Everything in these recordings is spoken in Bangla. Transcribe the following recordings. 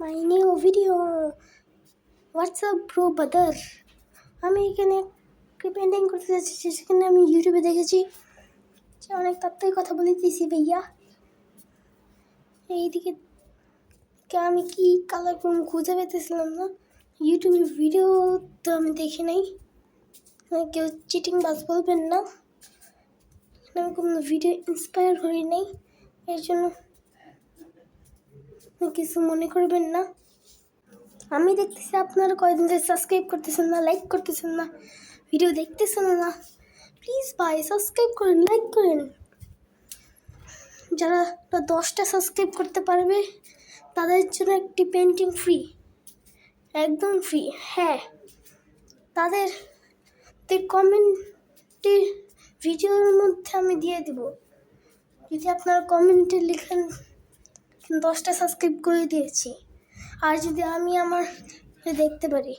My new video. WhatsApp bro brother. আমি এখানে পেন্টিং করতে যাচ্ছি, সেখানে আমি ইউটিউবে দেখেছি যে অনেক তাড়াতাড়ি কথা বলিতেছি ভাইয়া। এইদিকে আমি কি কালার করুন খুঁজে পেতেছিলাম না। ইউটিউবের ভিডিও তো আমি দেখি নাই, কেউ চিটিং বাস বলবেন না, আমি কোনো ভিডিও ইন্সপায়ার করি নাই, এর জন্য কিছু মনে করবেন না। আমি দেখতেছি আপনারা কয়দিন ধরে সাবস্ক্রাইব করতেছেন না, লাইক করতেছেন না, ভিডিও দেখতেছেন না। প্লিজ ভাই সাবস্ক্রাইব করেন, লাইক করেন। যারা 10টা সাবস্ক্রাইব করতে পারবে তাদের জন্য একটি পেন্টিং ফ্রি, একদম ফ্রি। হ্যাঁ, তাদের কমেন্টে ভিডিওর মধ্যে আমি দিয়ে দিব। যদি আপনারা কমেন্টে লিখেন 10টা সাবস্ক্রাইব করে দিয়েছি, আর যদি আমি আমার দেখতে পারি,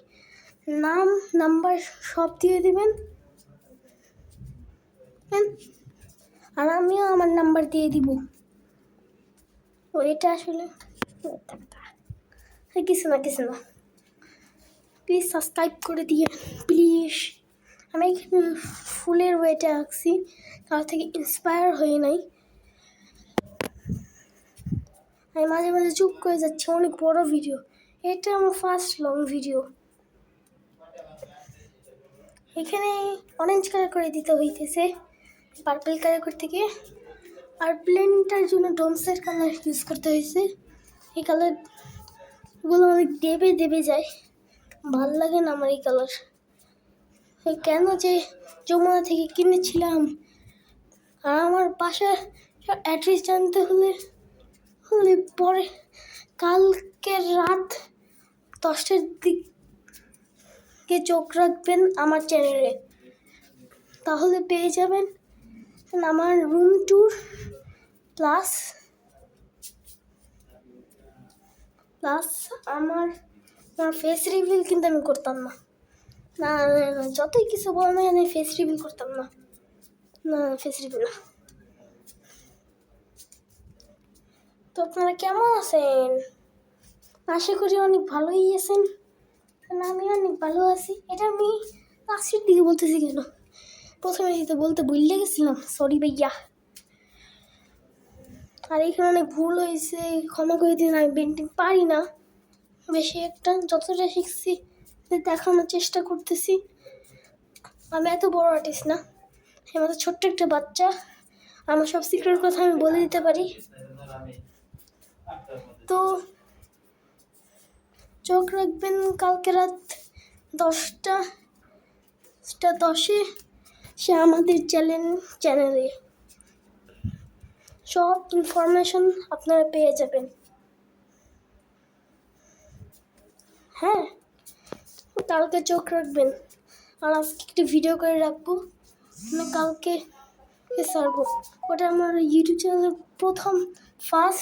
নাম নাম্বার সব দিয়ে দেবেন, আর আমিও আমার নাম্বার দিয়ে দিব। ও এটা আসলে কিছু না, প্লিজ সাবস্ক্রাইব করে দিয়ে প্লিজ। আমি এখানে ফুলের ওয়েটে আঁকছি, তার থেকে ইন্সপায়ার হয়ে নাই। আমি মাঝে মাঝে চুপ করে যাচ্ছি, অনেক বড় ভিডিও, এটা আমার ফার্স্ট লং ভিডিও। এখানে অরেঞ্জ কালার করে দিতে হইতেছে পার্পল কালার করতে গিয়ে, আর প্লেনটার জন্য ডোমসের কালার ইউজ করতে হয়েছে। এই কালারগুলো অনেক দেবে যায়, ভাল লাগে না আমার এই কালার। কেন যে যমুনা থেকে কিনেছিলাম, আর আমার বাসার অ্যাড্রেস জানতে হলে পরে কালকে রাত 10টার দিকে চোখ রাখবেন আমার চ্যানেলে, তাহলে পেয়ে যাবেন আমার রুম ট্যুর প্লাস আমার ফেস রিভিল। কিন্তু আমি করতাম না, যতই কিছু বল না, আমি ফেস রিভিল করতাম না, ফেস রিভিল না। তো আপনারা কেমন আছেন? আশা করি অনেক ভালোই আছেন। আমি অনেক ভালো আছি। এটা আমি লাস্টের দিকে বলতেছি কেন, প্রথমে দিতে বলতে ভুলে গেছিলাম, সরি ভাইয়া। আর এখানে অনেক ভুল হয়েছে, ক্ষমা করে দিন। আমি পেন্টিং পারি না বেশি একটা, যতটা শিখছি দেখানোর চেষ্টা করতেছি। আমি এত বড় আর্টিস্ট না, আমাদের ছোট্ট একটা বাচ্চা। আমার সব সিক্রেট কথা আমি বলে দিতে পারি। তো চোখ রাখবেন কালকে রাত 10:10 সে আমাদের চ্যানেলে সব ইনফরমেশন আপনারা পেয়ে যাবেন। হ্যাঁ, কালকে চোখ রাখবেন। আর আজকে একটি ভিডিও করে রাখবো, আমি কালকে ছাড়বো। ওটা আমার ইউটিউব চ্যানেলের প্রথম ফার্স্ট